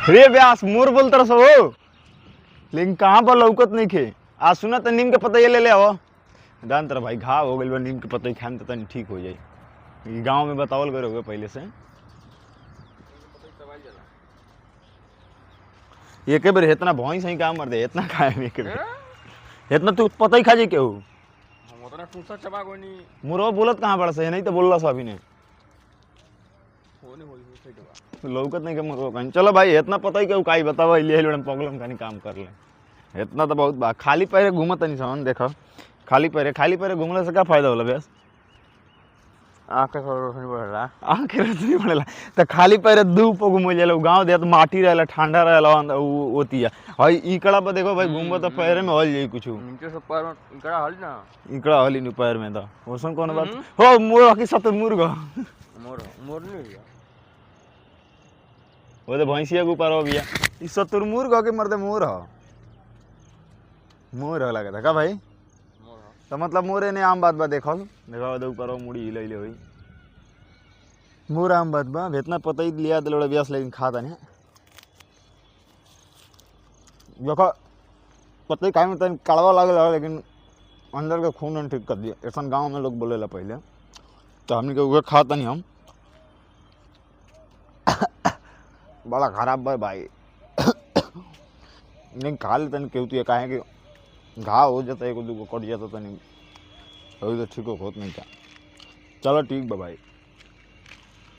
रे व्यास मोर बोलते रहो हो, लेकिन कहाँ पर लौकत नहीं खे। आज सुना तो नीम के पतैया ले ले आओ। दान तर भाई घाव हो गई, नीम के पतैया खान तो तनी ठीक हो जाई। गाँव में बतावल गए होगे पहले से। ये के बेर इतना भैंस ही काम मर दे, इतना खाए में के इतना तू पता ही खा जी केहू। हम उतना टूसा चबा कोनी मुरो बोलत कहाँ बड़ा से नहीं तो बोलला सो अभी ने होने होई सही दवा लौकत नहीं के मुरो कहीं। चलो भाई इतना पता ही केहू काई बतावा ले लोड़न पगलम कहीं काम कर ले। इतना तो बहुत बा। खाली पैरे घूमत नहीं सामान देखो, खाली पैरे घूमले से क्या फायदा होला बेस। आंखें से रोशनी बढ़ला आंखें रोशनी बढ़ला तो खाली पैरे धूप घूम जाला। गाँव दे तो माटी रहेला, ठंडा रहेला ओतिया। हई इकड़ा पर देखो भाई घूमबो तो पैरे में हल जाई कुछ नीचे से पैर में इकड़ा हल ना इकड़ा हली नु पैर में तो ओसन कौन बात हो। मोर की सत मुर्गा मोर मोर नहीं है वो तो भैंसिया के ऊपर हो गया। ई सतुरमुर्ग के मरते मोर हो, मोर हो लगा का भाई। मोर तो मतलब मोरे ने आम बात बा देखो देखो ऊपर हो मुड़ी हिले हुई मोर आम बात बा। इतना पता ही लिया दिलोड़े व्यास लेकिन खाता नहीं देखो पता ही खाए में तन कड़वा लगे लेकिन अंदर का खून ठीक कर दिया। ऐसा गांव में लोग बोलेला पहले तो हमने के खाता नहीं हम। बड़ा खराब बा भाई नहीं खा लेते नहीं केहू तो ये कहे कि घाव हो जाता है, एक दो कट जाता तो नहीं अभी तो ठीक होत नहीं था। चलो ठीक बा भाई।